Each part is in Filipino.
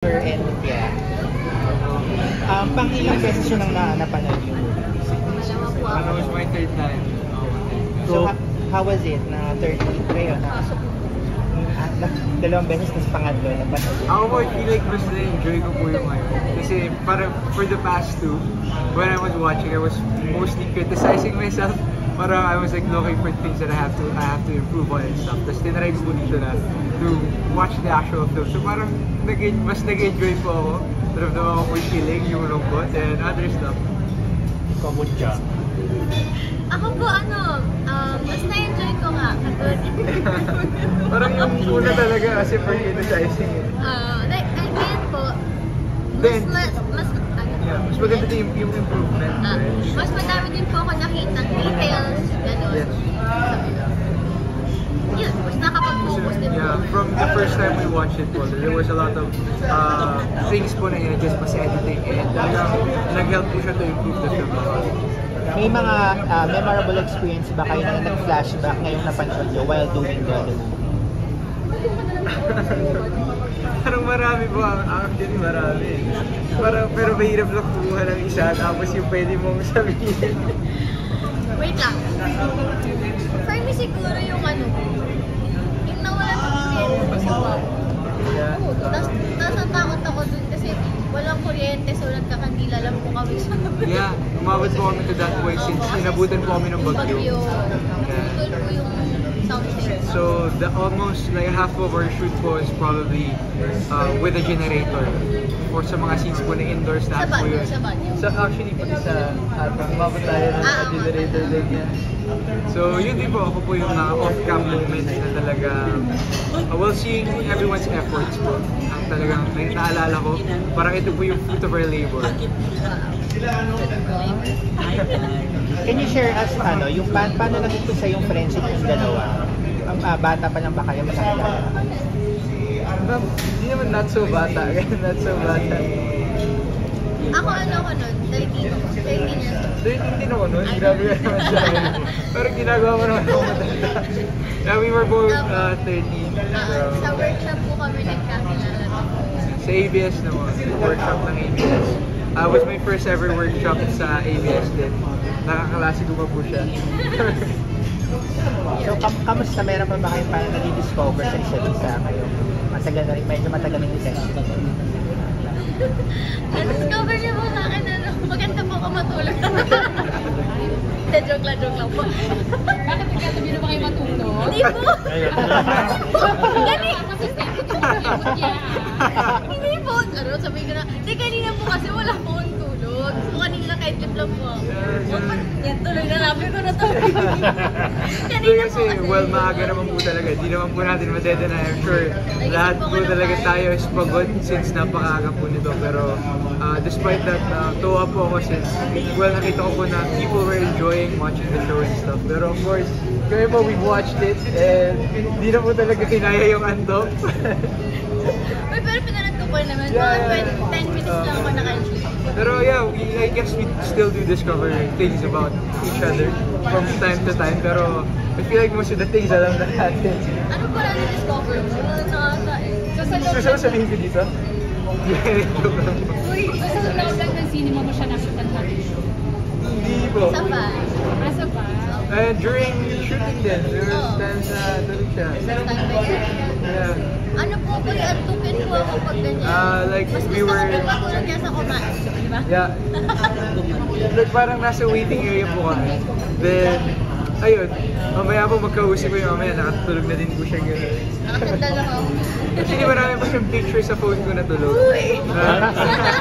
And yeah. Pang ilang beses yun ang napanood yung movie? It was my third time. So, how was it? Na 30 kayo na? Dalawang beses, tapos pangatlo na panood. Ako po, I feel like mas na-enjoy ko po yung ngayon. Kasi parang for the past two, when I was watching, I was mostly criticizing myself. Parang I was like looking for things that I have to improve on and stuff. Tapos tinry ko po dito na to watch the actual film. So parang mas nag-enjoy po ako. Naramdaman ko po yung feeling, yung lungkot, and other stuff. Komutya. Ako po mas na-enjoy ko nga. Parang yung una talaga kasi for criticizing eh. Again po, mas maganda din yung improvement. mas madami din po ako nakitang details, gano'n. Yes. Yun, mas nakapag-focus din po. Yeah, from the first time we watched it po, there was a lot of things po na in-adjust pa sa editing and nag-help po siya to improve the film. May mga memorable experience ba kayo na nag-flashback ngayong napanood nyo while doing the movie? Parang marami po, actually marami. Pero mahirap lang kumuha ng isa, tapos yung pwede mong sabihin. Wait lang. For me siguro yung yung nawala ng kuryente ko sa bag. Yeah. Tapos natakot ako dun kasi walang kuryente so nagkakandila lang po kami sa Yeah, umabot po kami to that point since inabutan po kami ng bagyo. Putol po yung something. So almost like half of our shoot po is probably with a generator. For sa mga scenes po na indoors na po yun. Sa banyo. So actually pati sa umabot tayo ng generator din yan. So yun din po, ako po yung off-cam moments na talaga well, seeing everyone's efforts po ang talagang naalala ko, parang ito po yung fruit of our labor. Can you share us yung paano nag-umpisa yung friendship yung dalawa? Bata pa lang ba kayo? Magkakilala na kayo? Hindi naman not so bata. Not so bata. Ako ko nun, 13 years old. 13 din ako nun, grabe ka naman sa akin. Pero ginagawa mo naman ako matanda. Yeah, we were both 13. Sa workshop po kami nagkakilala. Sa ABS naman, workshop ng ABS. Was my first ever workshop sa ABS din. Nakakalasi ko pa po siya. So, kamusta? Meron pa ba kayo parang nag-discover sa isa't isa kayo? Matagal na rin, medyo matagal ng session. Na-discover niyo po sa akin maganda po ako matulog. Joke lang po. Bakit nagkatabi na ba kayo matulog? Hindi po! Hindi po! Sabihin ko na, kanina po kasi wala po akong tulog. So kanina kahit lip lang po ako. Yan, tuloy na namin ko na tulog. Kanina po kasi, well, maaga naman po talaga. Di naman po natin madedena. I'm sure lahat po talaga tayo is pagod since napakaaga po nito. Pero despite that, tuwa po ako since, well, nakita ko po na people were enjoying watching the show and stuff. Pero of course, kami po, we watched it and di na po talaga kinaya yung antok. Uy, pero pinanood ko po naman. Mga 10 minutes lang ako naka-sleep. Pero yeah, I guess we still do discover things about each other from time to time. Pero I feel like most of the things alam na natin. Ano po na discover mo? So Gusto mo sabihin ko dito? Yeah, joke lang po. Uy, sa loob lang ng cinema mo siya nakita na. Hindi po. Sa ba? Asa ba? During shooting din, there was times na tulog siya. Yeah. Ano po ko yung antukin po ako pag ganyan? Like Mas we gusto were... ko matulog niya sa kumain. Di ba? Yeah. Like parang nasa waiting area po kami. Then, ayun, mamaya po magkausap ko yung mamaya, nakatulog na din po siya gano'n. Nakatanda lang ako. Actually, marami pa siyang picture sa phone ko na tulog.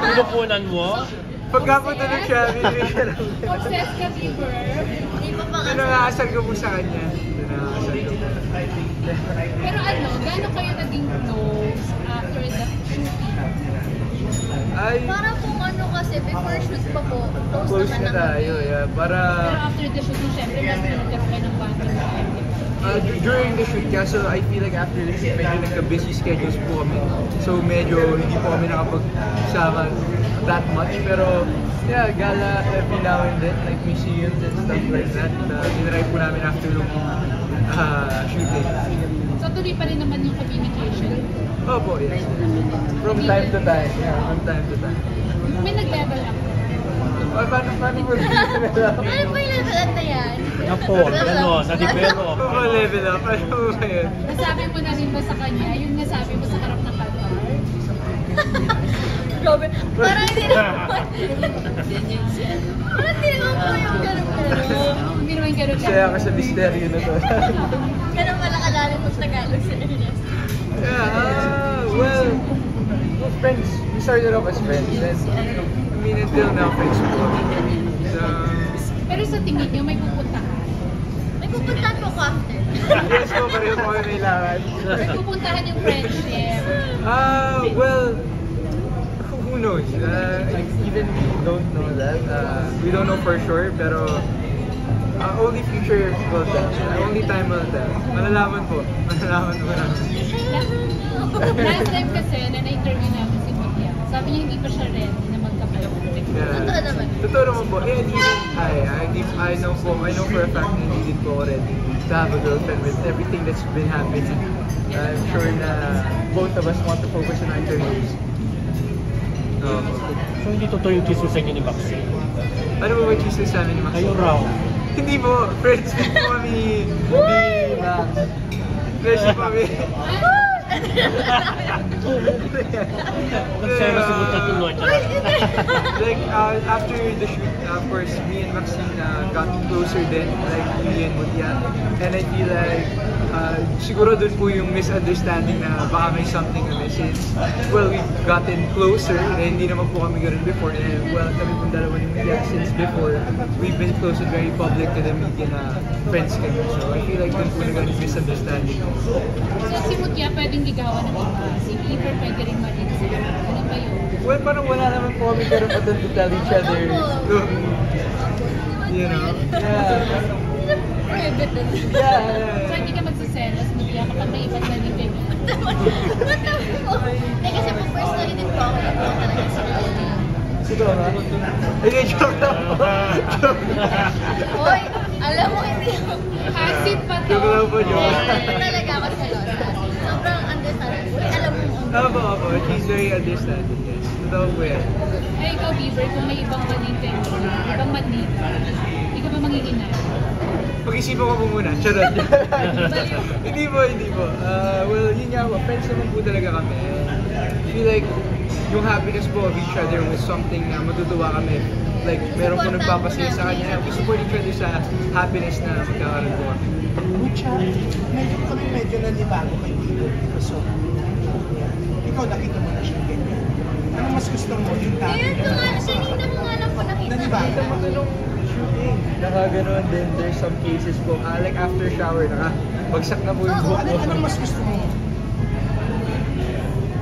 Pinupunan mo? Pagka po tulog siya, binibig siya lang. Obsessed ka, Bieber? Hindi pa pa kasi. Nakakasal ko po sa kanya. Nakakasal ko po. Pero gaano kayo naging close after the shooting? Ay, Parang kung kasi, before shoot pa po, close naman na tayo. Yeah, Pero para... after the shooting, syempre, nagkaroon kayo ng bonding. During the shoot, kaso I feel like after the shoot, medyo nagka-busy schedules po kami. So medyo hindi po kami nakapagsama that much. Pero yeah, gala every now and then, like museums and stuff like that. Tinry po namin after looking shooting. So tuloy pa rin naman yung communication. Opo, yes. From time to time. Yeah, from time to time. May nag-level up. Paano po Ano po yung level up na yan? Na-develop. Ano level up? Ano ba yun? Nasabi mo na rin ba sa kanya yung nasabi mo sa harap ng kalbar? Grabe. Parang hindi naman. Parang hindi naman po yung ganun-ganun. Hindi naman ganun lang. Saya ka sa misteryo na to. Ganun pala kalalim mo sa Tagalog sa Ernest. Well, friends. We started off as friends. And, I mean, until now, friends po. So, Pero sa tingin niyo, may pupuntahan? May pupuntahan po ko after. yes po, pareho po kami kailangan. May pupuntahan yung friendship? Well, who knows? Even we don't know that. We don't know for sure, pero only future will tell. Only time will tell. Malalaman po. Malalaman po namin. Last time kasi na na-interview namin si Mutia, sabi niya hindi pa siya ready na magkapalala. Totoo naman. Totoo naman po. And even I know for a fact na hindi din po already to have a girlfriend with everything that's been happening. I'm sure na both of us want to focus on our careers. So hindi totoo yung chismis sa inyo ni Maxi? Ano ba chismis sa amin ni Max? Kayo raw. Hindi po. Friends din po kami ni Max. Friends din po kami. Nagsaya si Buta tuloy. Like after the shoot, of course, me and Maxine got closer then, like me and Mutia. And I feel like siguro dun po yung misunderstanding na baka may something na message. Well, we've gotten closer and hindi naman po kami ganun before. And well, kami pong dalawa ni Mutia since before, we've been close and very public to the media na friends kami. So I feel like dun po naging misunderstanding. So si Mutia pwedeng ligawan ng iba, si Bieber pwede rin marin sila. Ano ba yun? Well, parang wala naman po kami karapatan to tell each other. You know? Private din. So hindi ka magsiselos, Mutia, kapag may ibang nalibig. Hindi kasi po personally din po ako yung talaga sa kanya. Siguro ha? Hindi, joke lang po. Hoy, alam mo hindi ako. Hasid pa to. Joke lang po, joke. Hindi talaga ako selosa. Sobrang understanding. Uy, alam mo mo. Opo. She's very understanding, yes. Totoo po yan. Ay, ikaw, Bieber, kung may ibang maniteng, ibang manita, hindi ka ba manginginan? Pag-isipan ko po muna. Charot. Hindi po. Well, yun nga po. Friends naman po talaga kami. I feel like yung happiness po of each other was something na matutuwa kami. Like, meron po nagpapasaya sa kanya. We support each other sa happiness na magkakaroon po kami. Mucha, medyo nanibago kay Tito. So, ikaw nakita mo na siya ganyan. Ano mas gusto mo? Yung dati Ayun, ka na kanina mo nga lang po nakita. nanibago mo. Nung shooting, nakaganon din. There's some cases po. Like after shower, bagsak na po yung buhok ko. Anong mas gusto mo?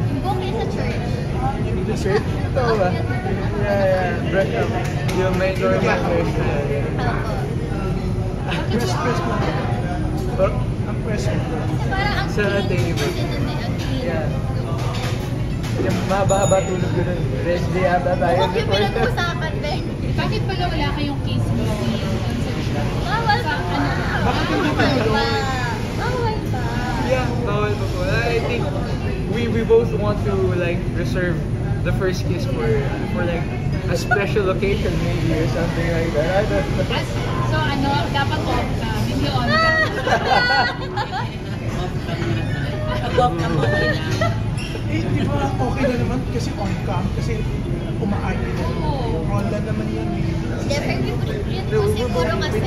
Yung bukay sa church. Yung shirt? Ito ba? Yeah. Brush up. Yung may normal hairstyle. Ako. Press mo. Oh, Ang press mo. Kasi parang ang Sa table. Yeah. Yung mahaba-haba tulog ko nun. Rest day ata tayo. Huwag yung pinag-uusapan din. Bakit pala wala kayong case meeting? Bawal pa. Bakit hindi kayo doon? Bawal pa. Yeah, bawal pa po. I think we both want to like reserve the first kiss for like a special occasion maybe or something like that. I don't know. So ano, dapat off ka, video on ka. Di ba okay na naman kasi on cam kasi umaarte na. Rolla naman yan. Definitely yun po siguro kasi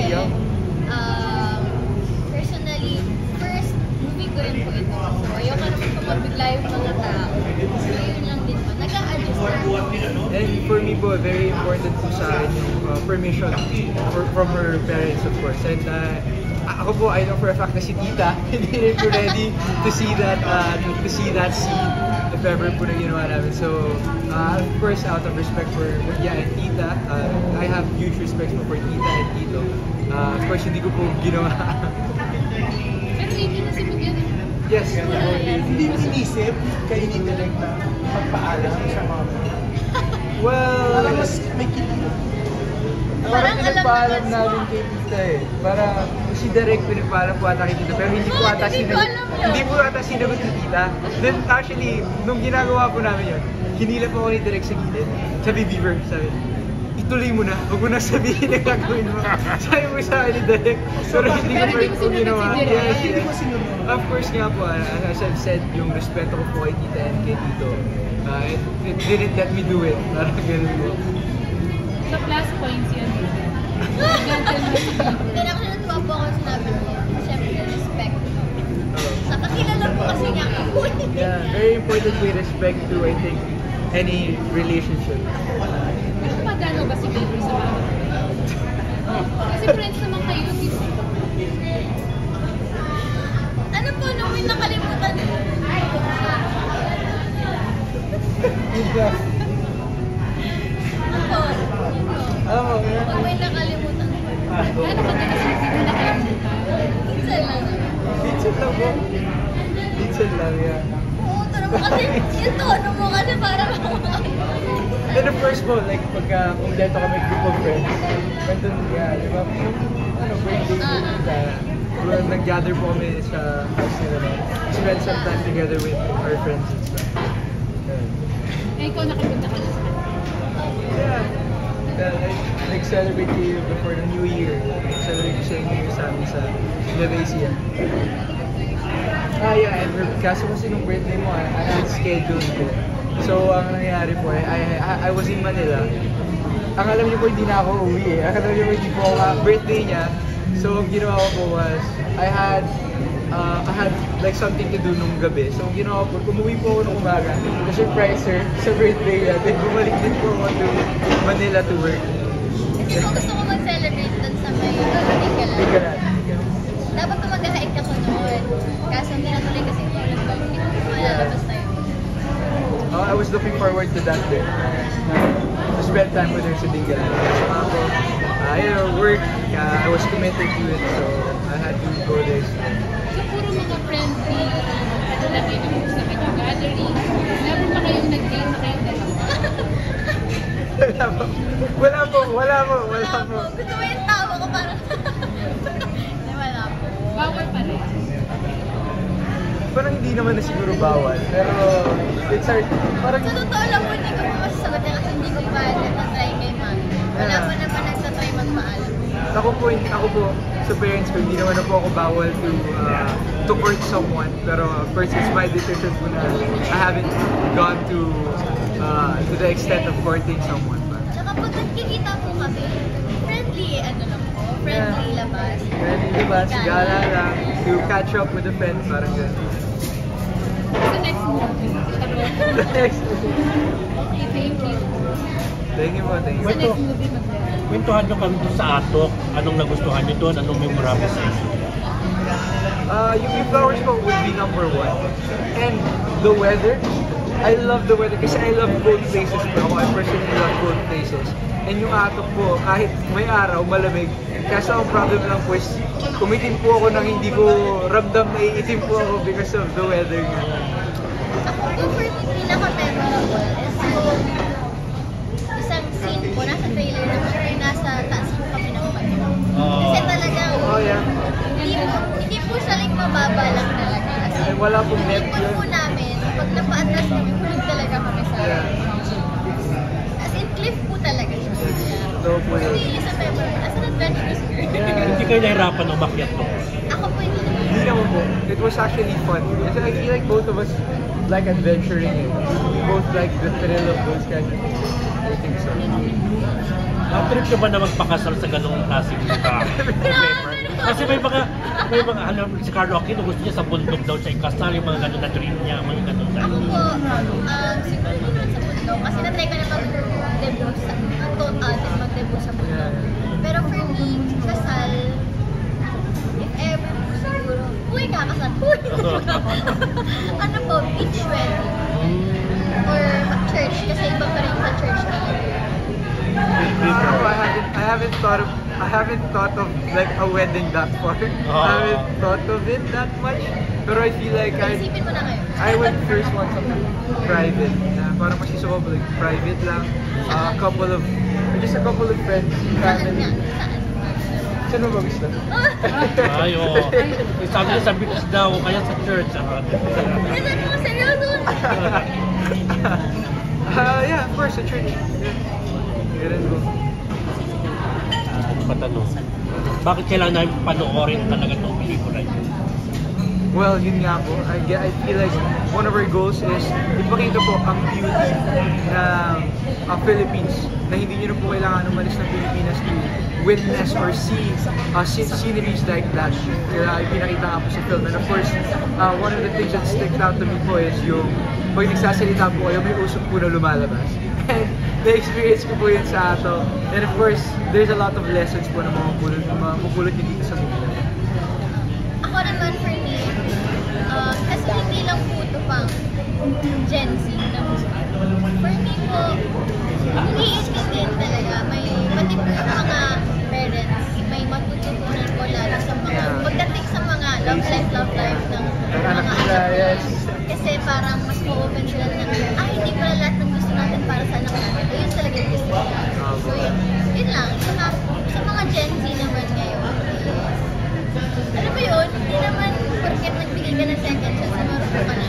personally, first movie ko rin po ito. So ayoko naman po mabigla yung mga tao. So yun lang din po. Nag-a-adjust na. And for me po, very important po sa akin yung permission from her parents of course. And ako po, I know for a fact na si Tita hindi rin po ready to see that scene if ever po na ginawa namin. So, of course, out of respect for Mutia and Tita, I have huge respect for Tita and Tito. Of course, hindi ko po ginawa. Pero hindi na si Mutia. Yes. Hindi mo inisip kayo ni Direk na magpaalam sa mga Well, parang mas may kilig. Parang alam pinagpaalam naman namin kay Tita eh. Para si Derek pinagpaalam po ata kay Tita, pero hindi po ata Hindi ko alam yun. hindi po ata sinagot ni Tita. Then actually, nung ginagawa po namin yun, hinila po ako ni Derek sa gilid. Sabi, Beaver, sabi, ituloy mo na, huwag mo na sabihin na gagawin mo. Sabi mo sa akin ni Derek, pero hindi ko Pero hindi mo po ginawa. sinunod si Derek. Yes, Hindi yes. mo sinunod. Of course nga po, as I've said, yung respeto ko po kay Tita and kay Tito, it didn't let me do it. Parang ganun po. Sa plus points yun. Gentleman si Beaver. Pero ako natuwa po ako sinabi mo. Siyempre, respect. Sa kakilala mo kasi nga ako. Yeah, very important we respect to, I think, any relationship. Pero magano ba si Beaver sa mga? Kasi friends naman kayo. Ano po, nung may nakalimutan mo? Ako, Alam mo, pag may nakalimutan mo. Ano ka talaga hindi mo nakalimutan? Minsan lang naman. Minsan lang po. Minsan lang, yeah. Oo, tara mo kasi, yung tono mo kasi parang Then of course po, like pagka kumpleto kami group of friends, nandun nga, di ba? Yung birthday ko, nag-gather po kami sa house nila na spend some time together with our friends and stuff. Eh, ikaw nakapunta ka na sa kanila. Yeah. Nag-celebrate kayo before the New Year. Nag-celebrate ko sa New Year sa amin sa Nevesia. Yeah, and kaso kasi nung birthday mo, I had scheduled ko. So, ang nangyari po, I was in Manila. Ang alam niyo po, hindi na ako uwi eh. Ang alam niyo po, hindi po ako birthday niya. So, ang ginawa ko po was, I had like something to do nung gabi. So, ang ginawa ko, umuwi po ako nung umaga. Na-surprise her sa birthday niya. Then, bumalik din po ako to Manila to work. Kasi kung gusto ko mag-celebrate dun sa may Tinggalan. Tinggalan. Dapat ko mag-hike ako noon. Kaso hindi natuloy kasi yung tulad ko. Hindi ko malalabas tayo. I was looking forward to that day. To spend time with her sa Tinggalan. Work, I was committed to it, so I had to go there. So, puro mga friendly, ano lang kayo nung sa kanyang gathering. Never pa kayong nag-date na kayong dalawa. Wala po. Wala po. Gusto mo yung tawa ko parang... Hindi, wala po. Bawal pa rin. Parang hindi naman na siguro bawal, pero it's hard. Parang Sa totoo lang po, hindi ko po masasagot yan kasi hindi ko pa natatry kay mami. Wala pa naman nagtatry magpaalam. ako po sa parents ko, hindi naman na po ako bawal to court someone, pero of course it's my decision po na I haven't gone to the extent of courting someone. Tsaka pag nagkikita po kami, friendly ano lang po, friendly labas. Then, diba, sigala lang, to catch up with a friend, parang gano'n. Sa next movie. Next. Okay, thank you. Thank you po, thank you. Sa next movie, mag-dance. Kwentuhan nyo kami doon sa Atok. Anong nagustuhan nyo doon? Anong memorable sa inyo? Yung flowers po would be number one. And the weather, I love the weather kasi I love cold places po. I personally love cold places. And yung Atok po, kahit may araw, malamig. Kaso ang problem lang po is, kumitin po ako nang hindi ko ramdam na iitim po ako because of the weather nga. Ako for me, pinaka-memorable is isang scene po, nasa trailer naman, ay nasa taas po kami ng bato. Kasi talagang, Oh yeah. hindi po siya like mababa lang talaga. As in, Wala pong net yung yun. po namin, pag napaatras kami, hulog talaga kami sa as in, cliff po talaga siya. So po yun. Hindi isa memorable, as an adventurous girl. Hindi kayo nahirapan ng makyat doon? Ako po hindi naman. Hindi naman po. It was actually fun. Kasi I feel like both of us like adventuring and we both like the thrill of those kinds of things. I think so. Trip ka ba na magpakasal sa ganong klaseng lugar? Kasi may mga, alam, si Carlo Aquino gusto niya sa bundok daw siya ikasal, yung mga ganon na dream niya, mga ganon na. Ako po, siguro hindi naman sa bundok. Kasi na-try ko na mag-debut sa bundok. Pero for me, kasal, if ever po siguro, kakasal. Ano po, beach wedding. Or church, kasi iba pa rin sa church talaga. I haven't thought of like a wedding that far. I haven't thought of it that much. Pero I feel like Isipin mo na kayo. I would first want something private. Parang mas gusto ko like private lang. Just a couple of friends, Saan family. nga? Saan? Saan mo ba gusto? Ay, oo. Sabi niya sa beach daw, kaya sa church. Ganun mo, seryoso? Yeah, of course, sa church. Ganun po. Patanong. Bakit kailangan namin panoorin talaga itong pelikula yun? Well, yun nga po. I feel like one of our goals is ipakita po ang beauty ng Philippines na hindi nyo na po kailangan umalis ng Pilipinas to witness or see sceneries like that. Kaya ipinakita nga po sa film. And of course, one of the things that sticked out to me po is yung pag nagsasalita po kayo, may usok po na lumalabas. And na-experience ko po yun sa ato. And of course, there's a lot of lessons po na mapupulot nyo dito sa movie. Ako naman for me, kasi hindi lang po ito pang Gen Z na movie. For me po, iniintindihan talaga. Pati po yung mga parents, may matututunan po lalo sa mga, pagdating sa mga love life ng mga anak nila. Kasi parang mas ma-open sila na, hindi pala lahat ng gusto natin para sa anak natin. Yun talaga yung gusto nila. So yun lang. Sa mga Gen Z naman ngayon, ano ba yun? Hindi naman porket nagbigay ka ng second chance na marunong ka na.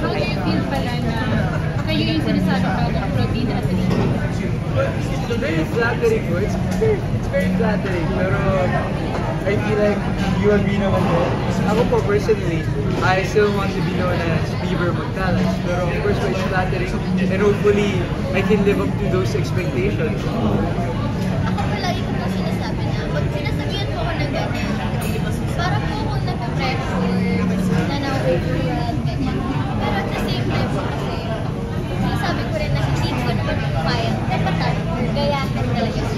How do you feel pala na kayo yung sinasabi pa ng Rodina at Rina? It's very flattering po. It's very flattering. Pero I feel like you agree naman po. Ako po personally, I still want to be known as Beaver Magtalas. Pero of course, it's flattering. And hopefully, I can live up to those expectations. Ako palagi ko po sinasabi na, pag sinasabihan po ako ng ganyan, para po akong nape-pressure na na-overwhelm, ganyan. Pero at the same time po kasi, sinasabi ko rin na hindi ko naman kaya, repatan, gayahin talaga si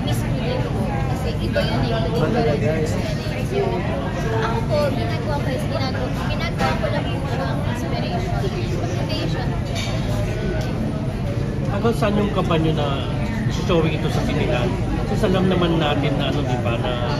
Miss Puday ko. Kasi iba yun eh, iba yun. So, ako po, ginagawa ko lang po siyang inspiration. Hanggang saan yung kampanya na showing ito sa sinihan? Kasi alam naman natin na di ba, na